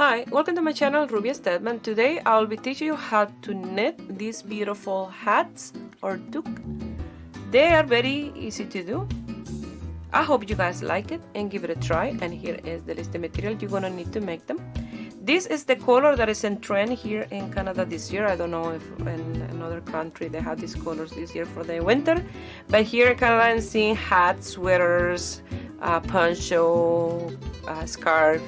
Hi, welcome to my channel Ruby Stedman. Today I'll be teaching you how to knit these beautiful hats or toque. They are very easy to do. I hope you guys like it and give it a try. And here is the list of material you're gonna need to make them. This is the color that is in trend here in Canada this year. I don't know if in another country they have these colors this year for the winter, but here in Canada I'm seeing hats, sweaters, poncho, scarf,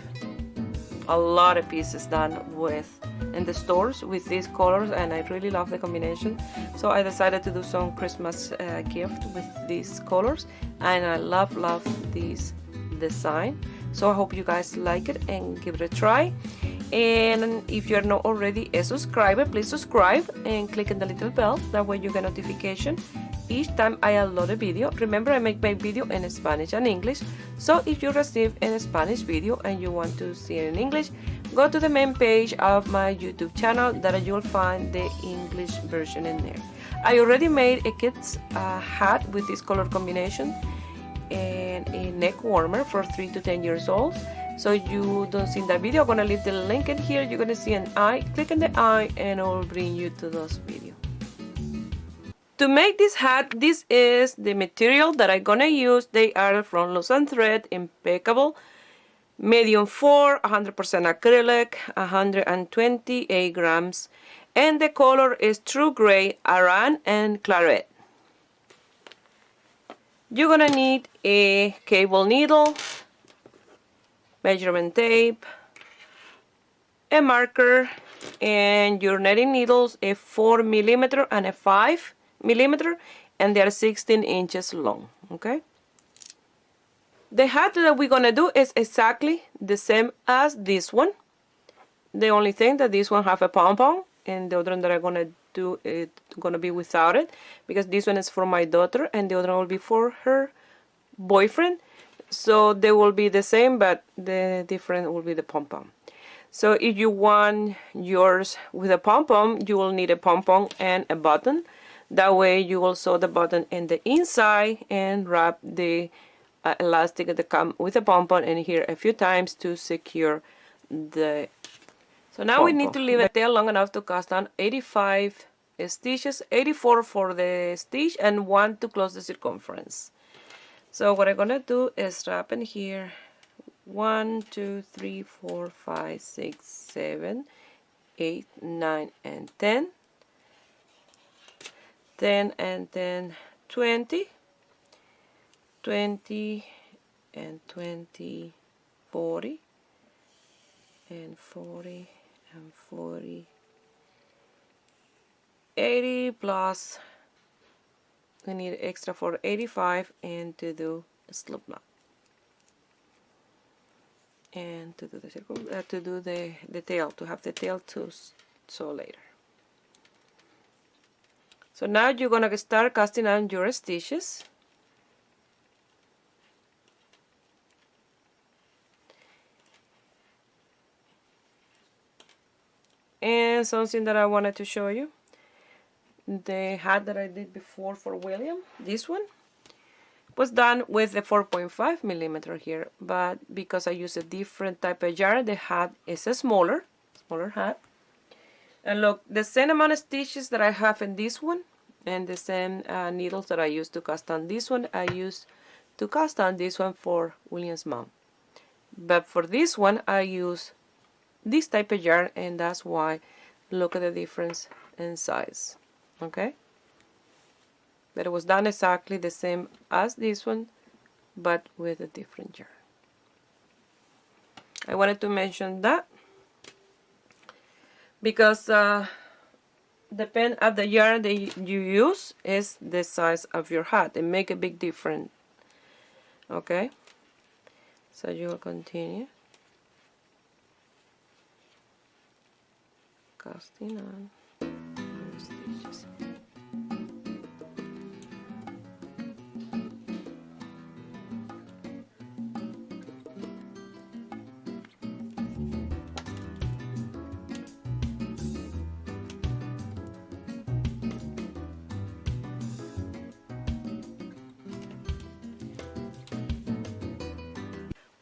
a lot of pieces done with in the stores with these colors, and I really love the combination. So I decided to do some Christmas gift with these colors, and I love this design. So I hope you guys like it and give it a try. And if you're not already a subscriber, please subscribe and click on the little bell. That way you get notification each time I upload a video. Remember, I make my video in Spanish and English. So if you receive a Spanish video and you want to see it in English, go to the main page of my YouTube channel that you'll find the English version in there. I already made a kid's hat with this color combination and a neck warmer for 3 to 10 years old. So you don't see that video, I'm gonna leave the link in here. You're gonna see an eye, click on the eye and it will bring you to those videos. To make this hat, this is the material that I'm gonna use. They are from Loose and Thread, impeccable, medium 4, 100% acrylic, 128 grams, and the color is True Gray, Aran, and Claret. You're gonna need a cable needle, measurement tape, a marker, and your netting needles, a 4mm and a 5mm, and they are 16 inches long. Okay, the hat that we're gonna do is exactly the same as this one. The only thing that this one have a pom-pom, and the other one that I'm gonna do it gonna be without it, because this one is for my daughter and the other one will be for her boyfriend. So they will be the same, but the different will be the pom-pom. So if you want yours with a pom-pom, you will need a pom-pom and a button. That way you will sew the button in the inside and wrap the elastic that come with the pom-pom in here a few times to secure the So now we need to leave a tail long enough to cast on 85 stitches, 84 for the stitch and 1 to close the circumference. So what I'm gonna do is wrap in here 1, 2, 3, 4, 5, 6, 7, 8, 9, and 10. 10 and 10, 20, 20 and 20, 40, and 40 and 40, 80 plus we need extra for 85, and to do a slip knot and to do the circle, to do the tail, to have the tail to sew later. So now you're gonna start casting on your stitches. And something that I wanted to show you, the hat that I did before for William, this one was done with the 4.5mm here, but because I use a different type of yarn, the hat is a smaller hat. And look, the same amount of stitches that I have in this one and the same needles that I used to cast on this one, I used to cast on this one for William's mom. But for this one I use this type of yarn, and that's why look at the difference in size. Okay, but it was done exactly the same as this one, but with a different yarn. I wanted to mention that because depend on the yarn that you use is the size of your hat. It make a big difference. Okay, so you will continue casting on stitches.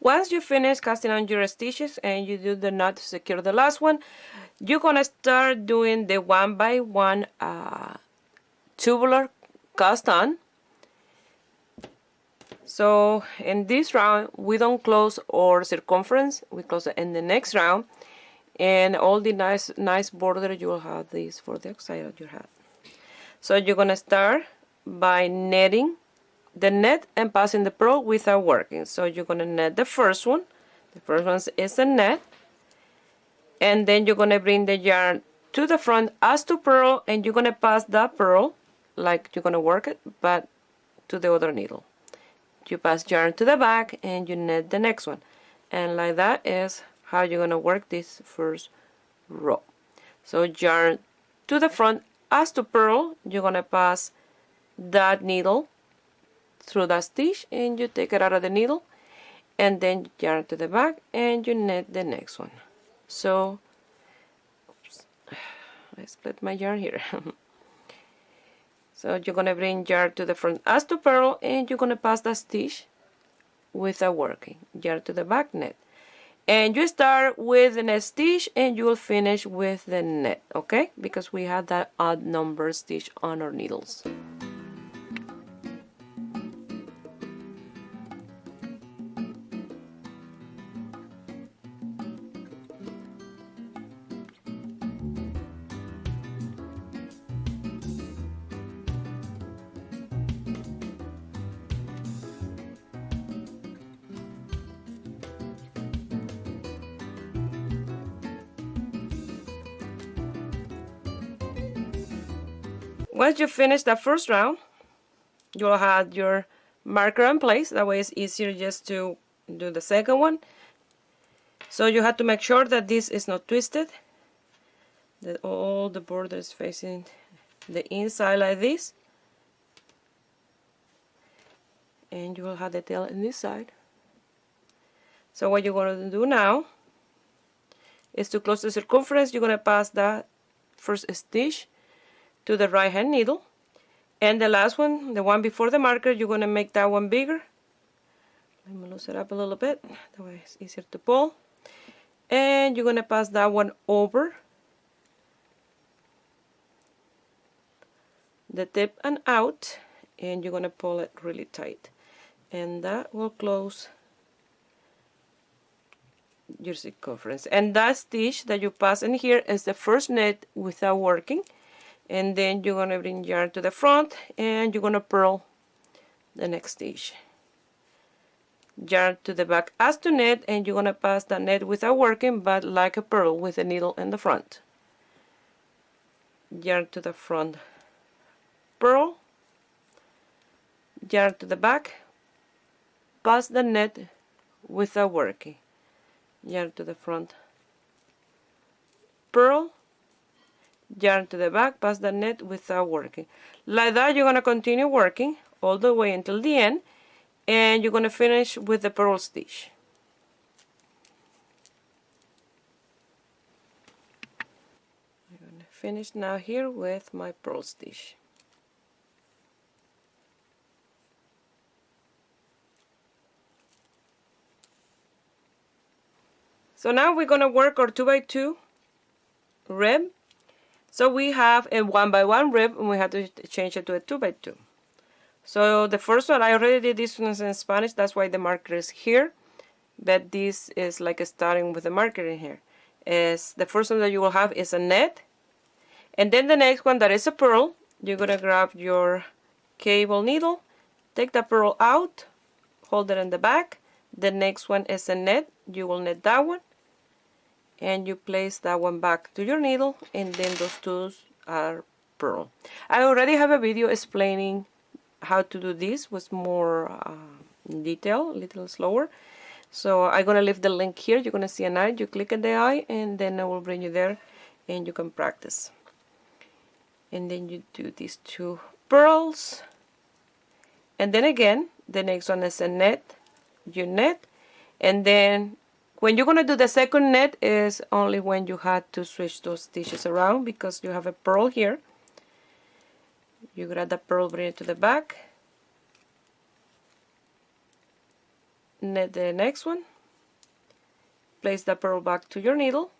Once you finish casting on your stitches and you do the knot to secure the last one, you're gonna start doing the 1 by 1 tubular cast on. So in this round we don't close our circumference, we close it in the next round, and all the nice border you will have this for the outside of your hat. So you're gonna start by netting the net and passing the purl without working. So you're gonna net the first one. The first one is a net, and then you're gonna bring the yarn to the front as to purl, and you're gonna pass that purl like you're gonna work it, but to the other needle. You pass yarn to the back and you net the next one, and like that is how you're gonna work this first row. So yarn to the front as to purl, you're gonna pass that needle through that stitch and you take it out of the needle, and then yarn to the back and you net the next one. So oops, I split my yarn here. So you're gonna bring yarn to the front as to purl and you're gonna pass that stitch without working. Yarn to the back, net, and you start with the net stitch and you will finish with the net, okay? Because we had that odd number stitch on our needles. Once you finish that first round, you'll have your marker in place. That way it's easier just to do the second one. So you have to make sure that this is not twisted, that all the border is facing the inside like this, and you will have the tail on this side. So what you're going to do now is to close the circumference. You're going to pass that first stitch to the right hand needle, and the last one, the one before the marker, you're going to make that one bigger. Let me loosen it up a little bit, that way it's easier to pull, and you're going to pass that one over the tip and out, and you're going to pull it really tight, and that will close your circumference. And that stitch that you pass in here is the first net without working. And then you're going to bring yarn to the front and you're going to purl the next stitch. Yarn to the back as to net, and you're going to pass the net without working, but like a purl with a needle in the front. Yarn to the front, purl, yarn to the back, pass the net without working. Yarn to the front, purl, yarn to the back, pass the net without working. Like that you're going to continue working all the way until the end, and you're going to finish with the purl stitch. I'm going to finish now here with my purl stitch. So now we're going to work our 2x2 rib. So we have a 1 by 1 rib, and we have to change it to a 2 by 2. So the first one, I already did this one in Spanish, that's why the marker is here. But this is like starting with the marker in here. Is the first one that you will have is a net. And then the next one that is a purl, you're going to grab your cable needle, take the purl out, hold it in the back. The next one is a net, you will net that one. And you place that one back to your needle, and then those two are purl. I already have a video explaining how to do this with more detail, a little slower. So I'm going to leave the link here. You're going to see an eye. You click on the eye, and then I will bring you there, and you can practice. And then you do these two purls. And then again, the next one is a net. You net, and then when you're going to do the second net is only when you had to switch those stitches around, because you have a purl here. You grab the purl, bring it to the back, knit the next one, place the purl back to your needle,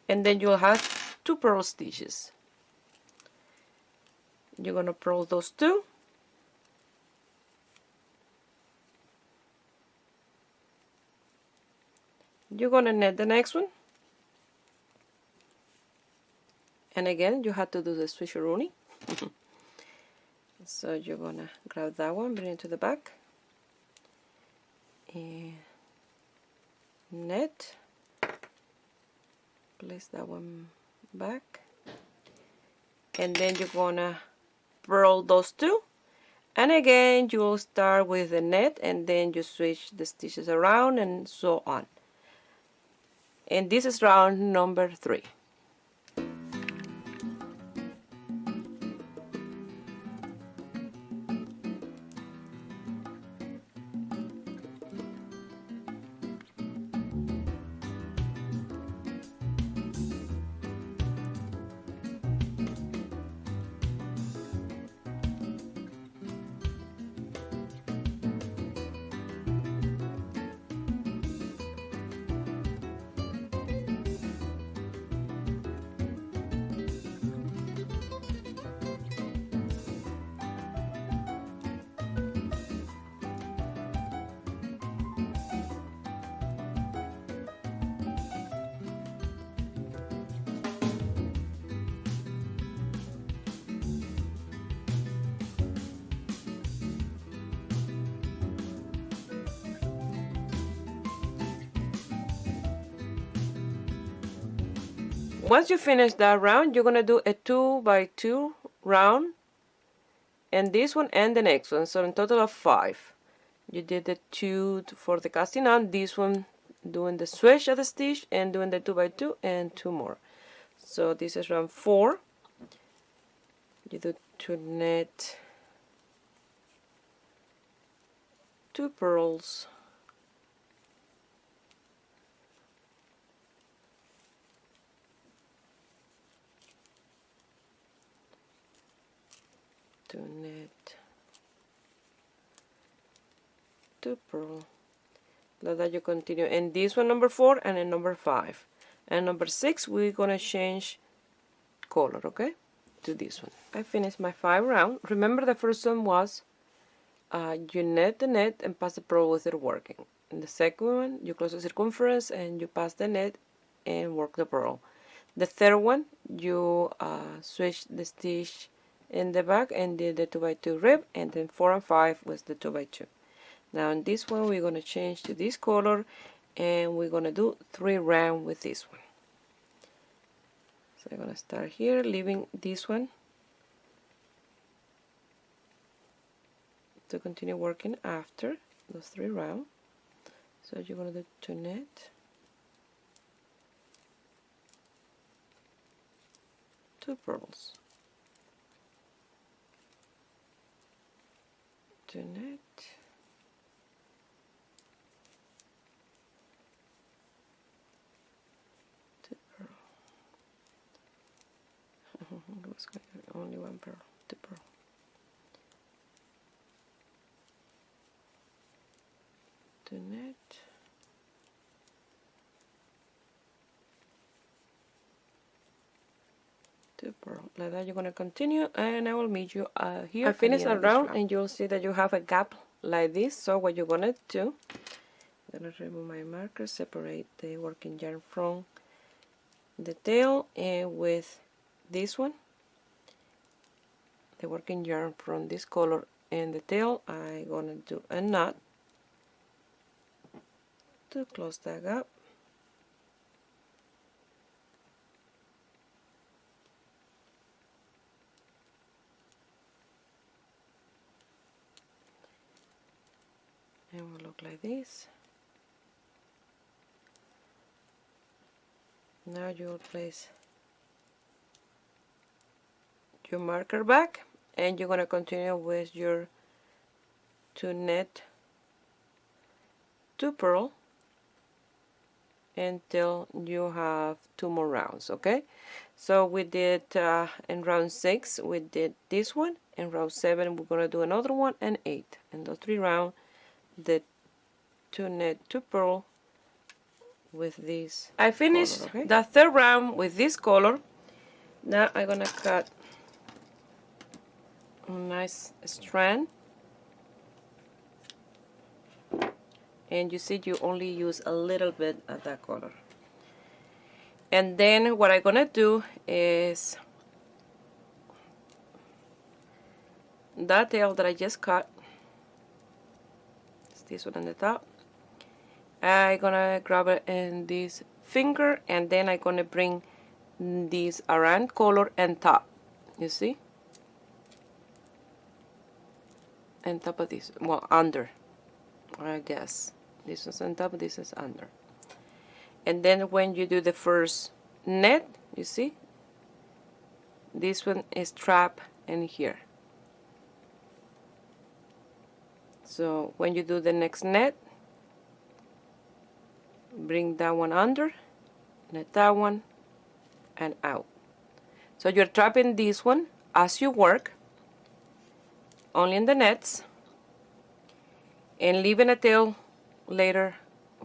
and then you'll have 2 purl stitches. You're gonna purl those 2. You're gonna knit the next one, and again you have to do the switcheroonie. So you're gonna grab that one, bring it to the back, and knit, place that one back, and then you're gonna purl those 2, and again you'll start with the knit and then you switch the stitches around and so on. And this is round number 3. Once you finish that round, you're gonna do a 2 by 2 round, and this one and the next one, so in total of 5. You did the 2 for the casting on, this one doing the switch of the stitch and doing the 2 by 2 and 2 more. So this is round 4. You do 2 knit, 2 purls, to knit, 2 purl. Like that you continue. And this one number 4 and then number 5. And number 6 we're gonna change color, okay? To this one. I finished my 5 round. Remember the first one was you knit the net and pass the purl with it working. In the second one you close the circumference and you pass the net and work the purl. The third one you switch the stitch in the back and did the 2 by 2 rib, and then 4 and 5 was the 2 by 2. Now in this one we're going to change to this color and we're going to do 3 rounds with this one. So I'm going to start here, leaving this one to continue working after those 3 rounds. So you're going to do 2 knit, 2 purls, 2 knit, 2 purl. It was only 1 purl, 2 purl, 2 knit, 2 purl. Like that you're going to continue, and I will meet you here. I finished that round and you'll see that you have a gap like this. So what you're going to do, I'm going to remove my marker, separate the working yarn from the tail, and with this one, the working yarn from this color and the tail, I'm going to do a knot to close that gap. And will look like this. Now you will place your marker back and you're going to continue with your 2 knit, 2 purl until you have 2 more rounds. Okay, so we did in round 6 we did this one, in round 7 we're going to do another one, and 8, and those 3 rounds the to knit to purl with this. I finished the third round with this color. Now I'm gonna cut a nice strand, and you see you only use a little bit of that color. And then what I'm gonna do is that tail that I just cut, it's this one on the top, I'm gonna grab it in this finger, and then I'm gonna bring this around color and top, you see, and top of this, well, under, I guess this is on top, this is under. And then when you do the first knit, you see this one is trapped in here. So when you do the next knit, bring that one under, knit that one, and out. So you're trapping this one as you work, only in the nets, and leaving a tail later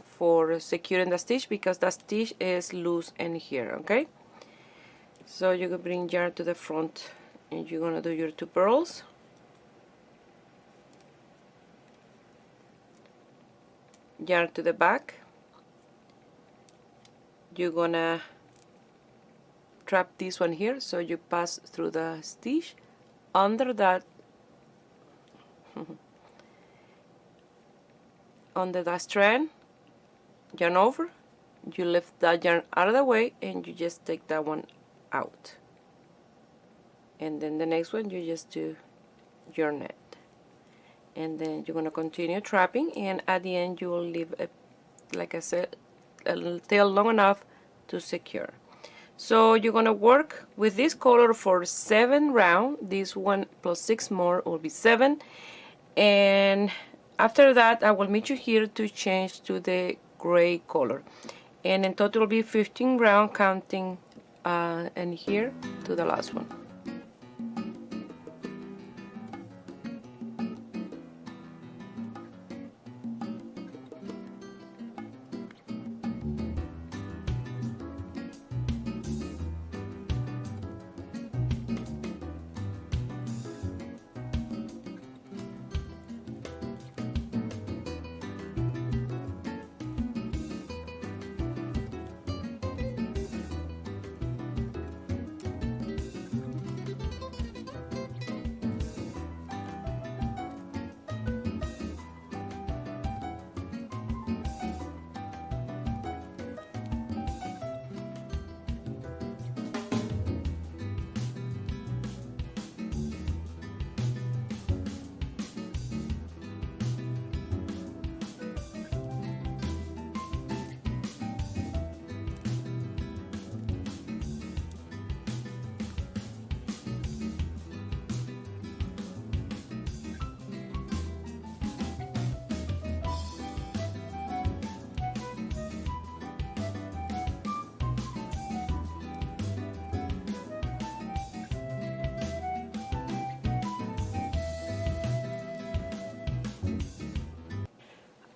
for securing the stitch, because the stitch is loose in here, okay? So you can bring yarn to the front, and you're gonna do your 2 purls. Yarn to the back. You're gonna trap this one here, so you pass through the stitch under that under that strand, yarn over, you lift that yarn out of the way, and you just take that one out, and then the next one you just do your knit, and then you're going to continue trapping, and at the end you will leave a, like I said, a little tail long enough to secure. So you're going to work with this color for 7 rounds. This one plus 6 more will be 7, and after that I will meet you here to change to the gray color, and in total will be 15 rounds, counting and here to the last one.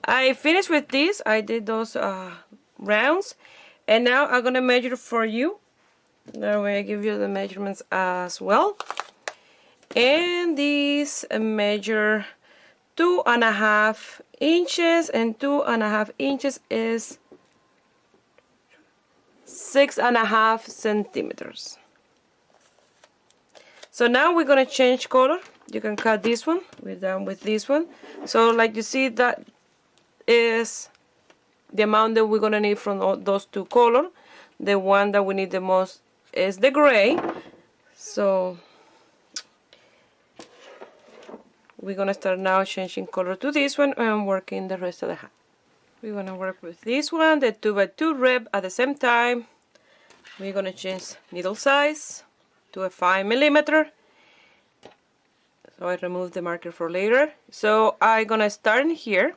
I finished with this. I did those rounds, and now I'm gonna measure for you. That way I give you the measurements as well. And these measure 2.5 inches, and 2.5 inches is 6.5 centimeters. So now we're gonna change color. You can cut this one. We're done with this one. So like you see, that is the amount that we're gonna need from all those 2 colors. The one that we need the most is the gray. So we're gonna start now changing color to this one and working the rest of the hat. We're gonna work with this one, the 2x2 rib, at the same time. We're gonna change needle size to a 5mm. So I remove the marker for later. So I'm gonna start in here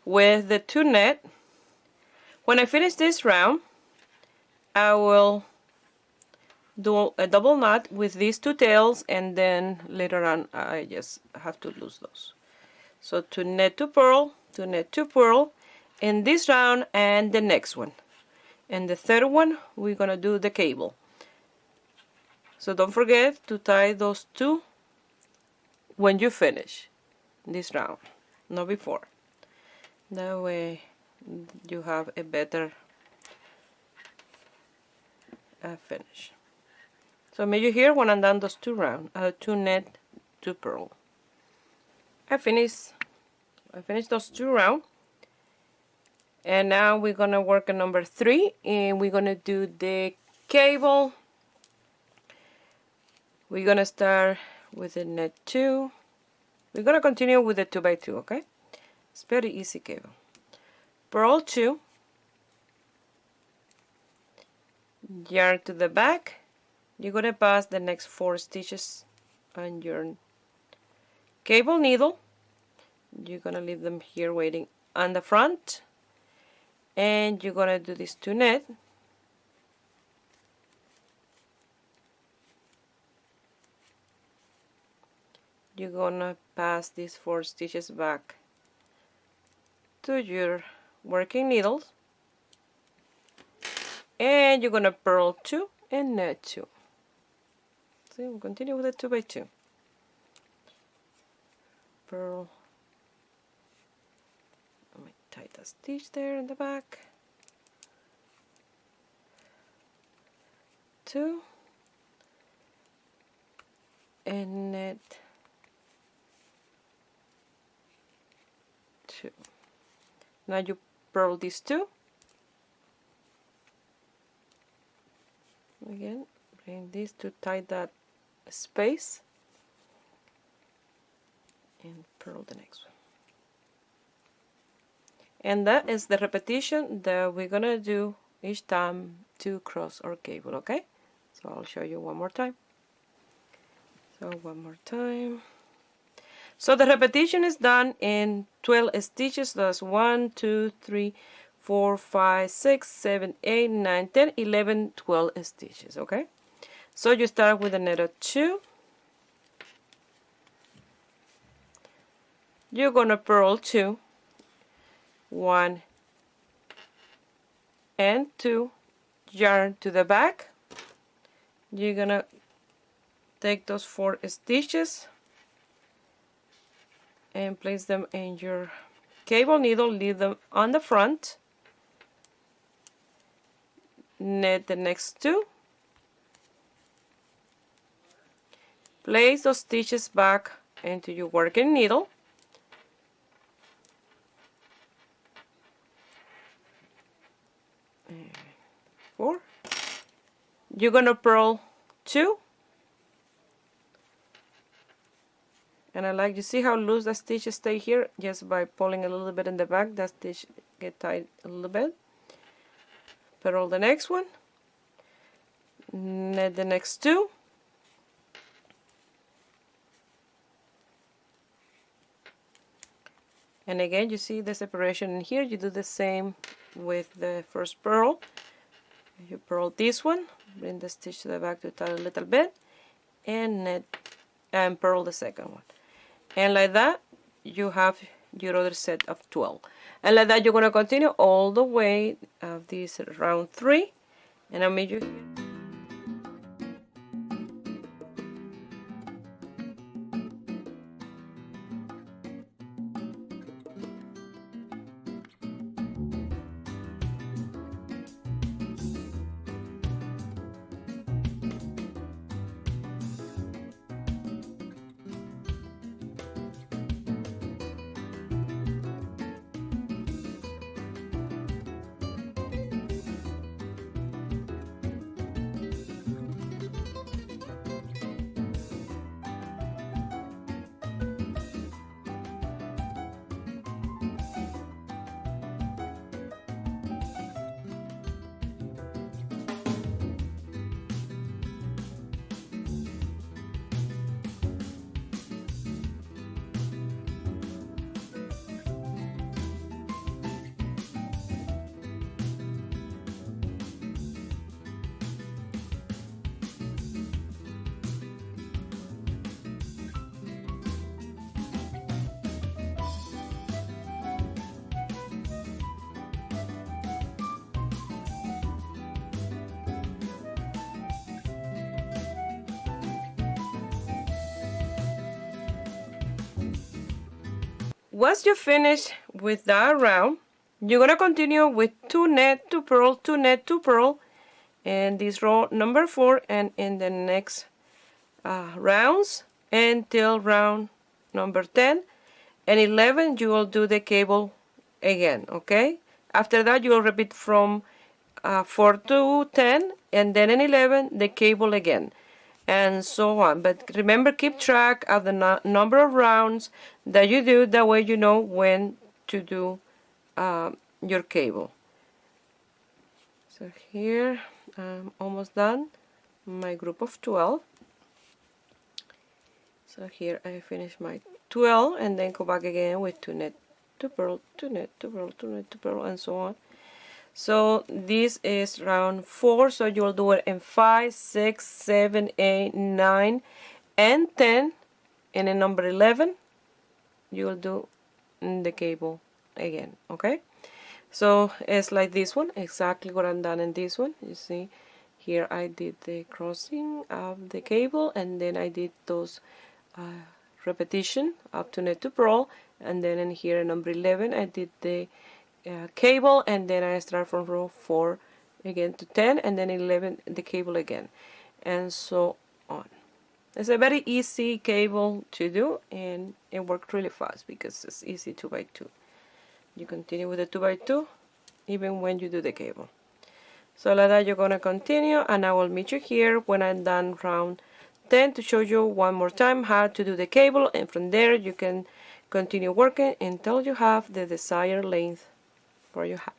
with the 2 knit. When I finish this round, I will do a double knot with these 2 tails, and then later on I just have to lose those. So to knit to purl, 2 net 2 purl in this round and the next one. And the third one we're gonna do the cable. So don't forget to tie those two when you finish this round, not before. That way you have a better finish. So may you hear when I'm done those two rounds, 2 net 2 purl. I finished those two rounds, and now we're gonna work on number 3, and we're gonna do the cable. We're gonna start with the net 2. We're gonna continue with the 2x2, okay? It's very easy cable. Purl 2, yarn to the back. You're gonna pass the next 4 stitches on your cable needle. You're gonna leave them here waiting on the front, and you're gonna do this 2 net. You're gonna pass these 4 stitches back to your working needles, and you're gonna purl 2 and net 2. So we'll continue with the 2x2. Purl. Let me tie that stitch there in the back. 2 and net 2. Now you purl these 2. Again, bring this to tie that space, and purl the next one. And that is the repetition that we're gonna do each time to cross our cable, okay? So I'll show you one more time. So one more time. So the repetition is done in 12 stitches. That's 1, 2, 3, 4, 5, 6, 7, 8, 9, 10, 11, 12 stitches, okay? So you start with a net of 2. You're gonna purl 2, 1 and 2, yarn to the back. You're gonna take those 4 stitches and place them in your cable needle, leave them on the front, net the next 2, place those stitches back into your working needle, and 4. You're gonna purl 2, and I like, you see how loose the stitches stay here? Just by pulling a little bit in the back, that stitch get tied a little bit. Purl the next one, net the next 2, and again you see the separation in here. You do the same with the first purl. You purl this one, bring the stitch to the back to tie a little bit, and net and purl the second one. And like that, you have your other set of 12. And like that, you're going to continue all the way of this round 3. And I'll meet you here. Once you finish with that round, you're gonna continue with 2 net, 2 purl, 2 net, 2 purl, and this row number 4, and in the next rounds until round number 10 and 11 you will do the cable again. Okay, after that you will repeat from 4 to 10, and then in 11 the cable again, and so on. But remember, keep track of the number of rounds that you do, that way you know when to do your cable. So here I'm almost done my group of 12. So here I finish my 12 and then go back again with 2 net, 2 purl, 2 net, 2 purl, 2 net, 2 purl, and so on. So this is round 4, so you'll do it in 5, 6, 7, 8, 9, and 10, and in number 11 you will do the cable again. Okay, so it's like this one, exactly what I'm done in this one. You see here I did the crossing of the cable, and then I did those repetition up to net to purl, and then in here in number 11 I did the cable, and then I start from row 4 again to 10, and then 11 the cable again, and so on. It's a very easy cable to do, and it worked really fast because it's easy 2x2. You continue with the 2x2 even when you do the cable. So like that you're gonna continue, and I will meet you here when I'm done round 10 to show you one more time how to do the cable, and from there you can continue working until you have the desired length for your hat.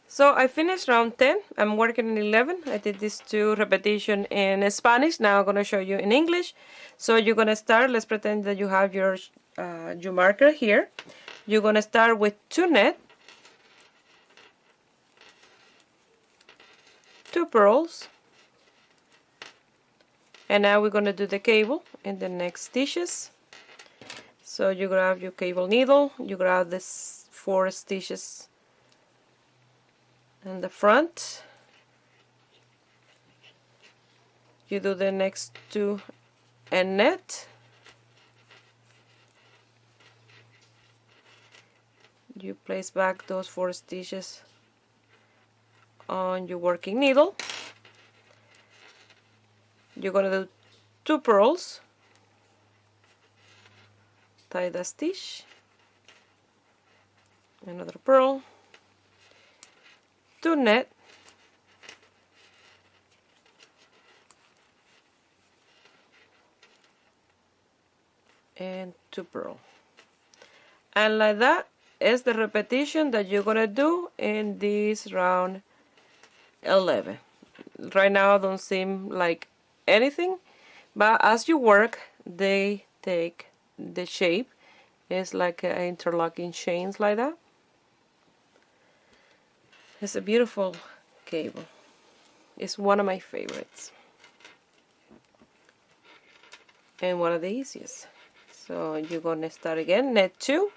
So I finished round 10. I'm working in 11. I did these 2 repetitions in Spanish. Now I'm going to show you in English. So you're going to start, let's pretend that you have your marker here. You're going to start with 2 net, 2 purls, and now we're going to do the cable in the next stitches. So you grab your cable needle, you grab this 4 stitches in the front, you do the next 2 and net, you place back those 4 stitches on your working needle. You're going to do 2 purls, tie the stitch, another purl, 2 net, and 2 purl, and like that is the repetition that you're gonna do in this round 11. Right now don't seem like anything, but as you work they take the shape. It's like interlocking chains like that. It's a beautiful cable. It's one of my favorites and one of the easiest. So you're gonna start again, net 2,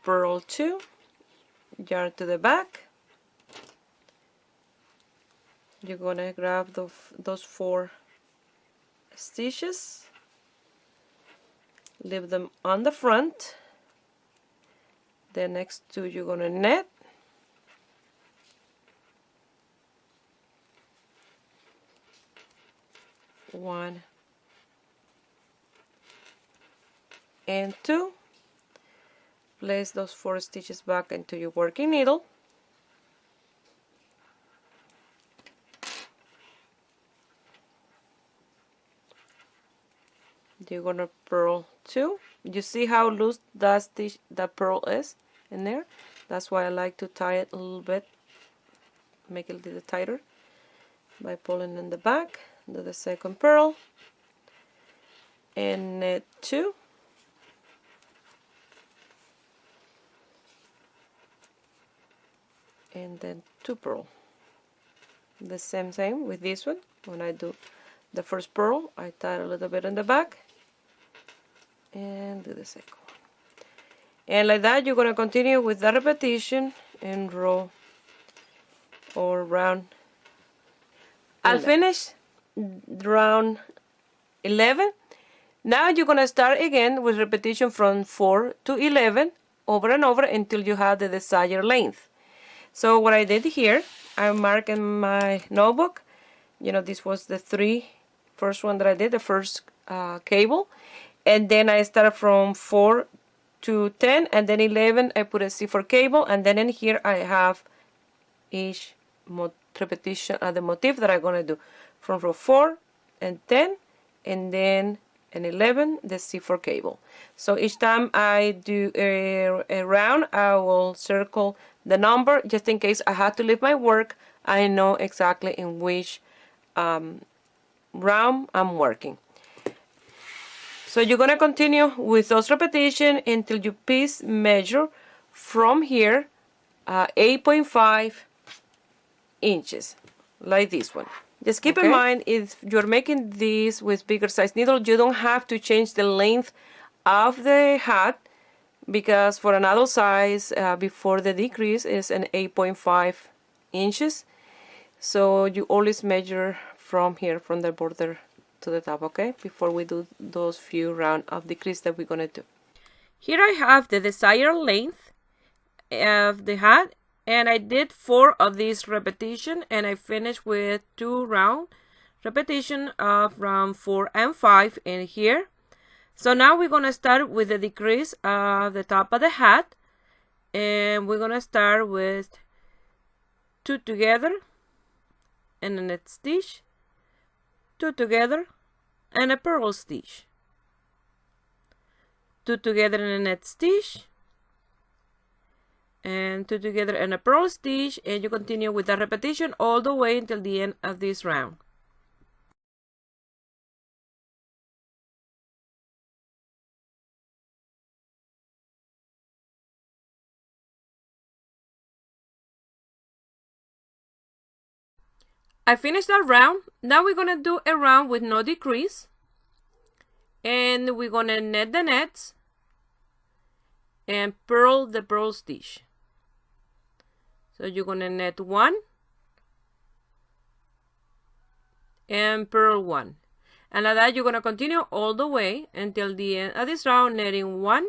purl 2, yarn to the back. You're gonna grab those 4 stitches, leave them on the front. The next 2 you're gonna net, one and 2. Place those 4 stitches back into your working needle. You're gonna purl 2. You see how loose that purl is in there? That's why I like to tie it a little bit, make it a little tighter by pulling in the back. Do the second purl and net 2, and then 2 purl. The same with this one. When I do the first purl, I tie a little bit in the back and do the second one. And like that you're going to continue with the repetition in row or round. I'll finish round 11 Now you're going to start again with repetition from 4 to 11 over and over until you have the desired length. So what I did here, I marked in my notebook, this was the first one that I did, the first cable, and then I started from 4 to 10, and then 11 I put a C4 cable, and then in here I have each repetition, the motif that I'm going to do from row 4 and 10, and then in 11 the C4 cable. So each time I do a round, I will circle the number just in case I have to leave my work. I know exactly in which round I'm working. So you're going to continue with those repetitions until you piece measure from here 8.5 inches, like this one. Just keep in mind, if you're making this with bigger size needle, you don't have to change the length of the hat, because for an adult size, before the decrease is an 8.5 inches. So you always measure from here, from the border to the top, okay? Before we do those few rounds of decrease that we're gonna do. Here I have the desired length of the hat, and I did 4 of these repetition, and I finished with 2 round repetition of round 4 and 5 in here. So now we're gonna start with the decrease of the top of the hat, and we're gonna start with 2 together and a net stitch, 2 together and a purl stitch, 2 together and a net stitch, and 2 together and a purl stitch, and you continue with that repetition all the way until the end of this round. I finished that round. Now we're gonna do a round with no decrease, and we're gonna net the nets and purl the purl stitch. So you're gonna net 1 and purl 1, and like that you're gonna continue all the way until the end of this round, netting 1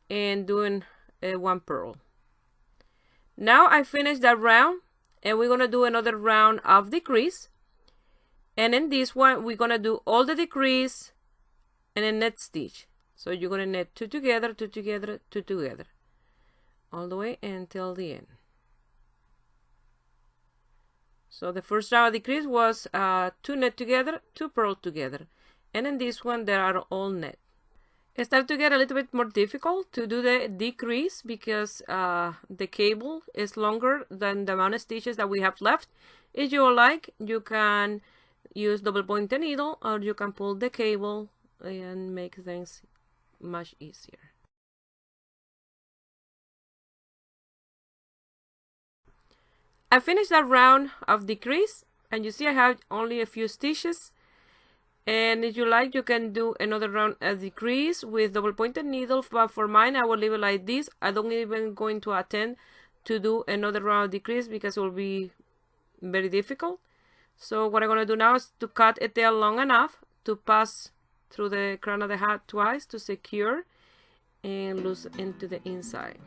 and doing 1 purl. Now I finished that round, and we're gonna do another round of decrease, and in this one we're gonna do all the decrease and a net stitch. So you're gonna net 2 together, 2 together, 2 together, all the way until the end. So the first round of decrease was 2 net together, 2 purl together, and in this one they are all net. It started to get a little bit more difficult to do the decrease because the cable is longer than the amount of stitches that we have left. If you like, you can use double pointed needle, or you can pull the cable and make things much easier. I finished that round of decrease, and you see I have only a few stitches. And if you like, you can do another round of decrease with double pointed needle, but for mine I will leave it like this. I don't even going to attempt to do another round of decrease because it will be very difficult. So what I'm going to do now is to cut a tail long enough to pass through the crown of the hat twice to secure and loose into the inside.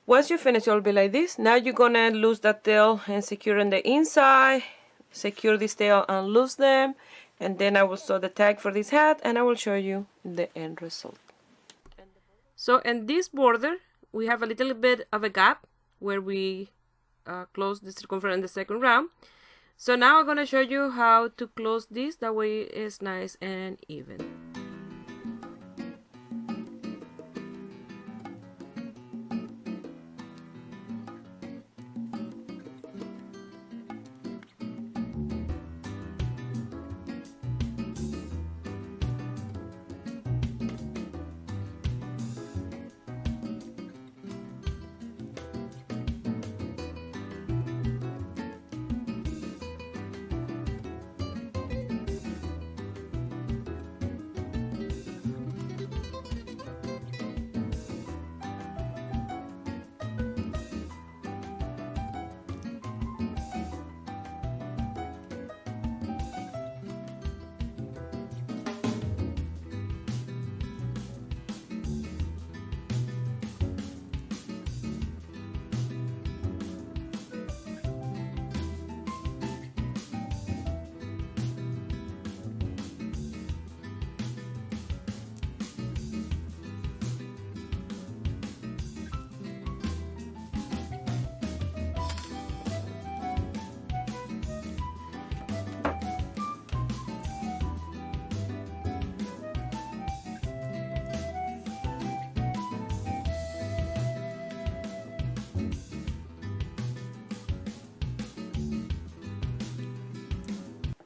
Once you finish, it'll be like this. Now you're gonna loose that tail and secure on the inside. Secure this tail and loose them. And then I will sew the tag for this hat and I will show you the end result. So in this border, we have a little bit of a gap where we close the circumference in the second round. So now I'm gonna show you how to close this. That way it's nice and even.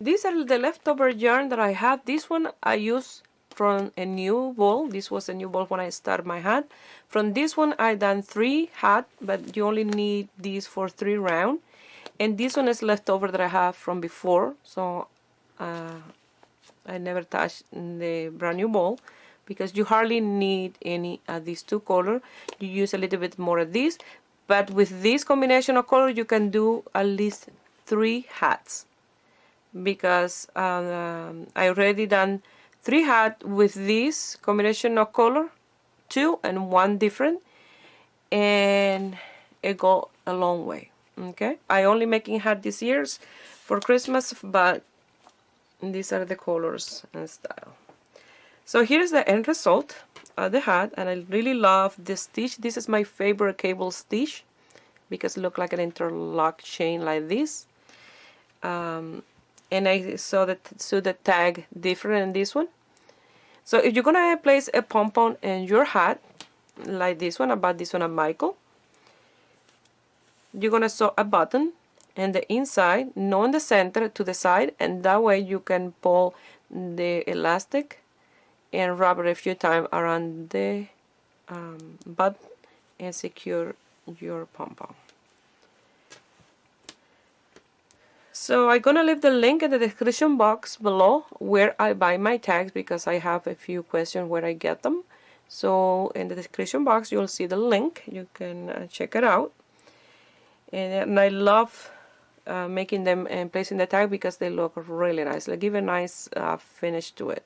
These are the leftover yarn that I have. This one I use from a new ball. This was a new ball when I started my hat. From this one I done 3 hats, but you only need these for 3 rounds. And this one is leftover that I have from before, so I never touched the brand new ball because you hardly need any of these 2 colors. You use a little bit more of this, but with this combination of color you can do at least 3 hats. Because I already done 3 hats with this combination of color, 2 and 1 different, and it go a long way. Okay, I only making hat this year for Christmas, but these are the colors and style. So here's the end result of the hat, and I really love this stitch. This is my favorite cable stitch because it looks like an interlock chain like this. And I saw the tag different in this one. So if you're gonna place a pom-pom in your hat, like this one, I bought this one at Michael, you're gonna sew a button in the inside, not in the center, to the side, and that way you can pull the elastic and wrap it a few times around the button and secure your pom-pom. So I'm gonna leave the link in the description box below where I buy my tags, because I have a few questions where I get them. So in the description box you'll see the link. You can check it out. And I love making them and placing the tag because they look really nice. They give a nice finish to it.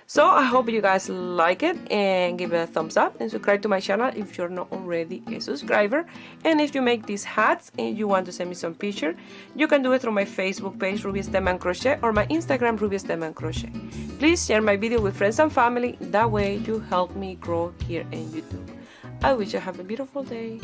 So I hope you guys like it, and give it a thumbs up and subscribe to my channel if you're not already a subscriber. And if you make these hats and you want to send me some picture, you can do it through my Facebook page Ruby Stem and Crochet, or my Instagram Ruby Stem and Crochet. Please share my video with friends and family. That way you help me grow here in YouTube. I wish you have a beautiful day.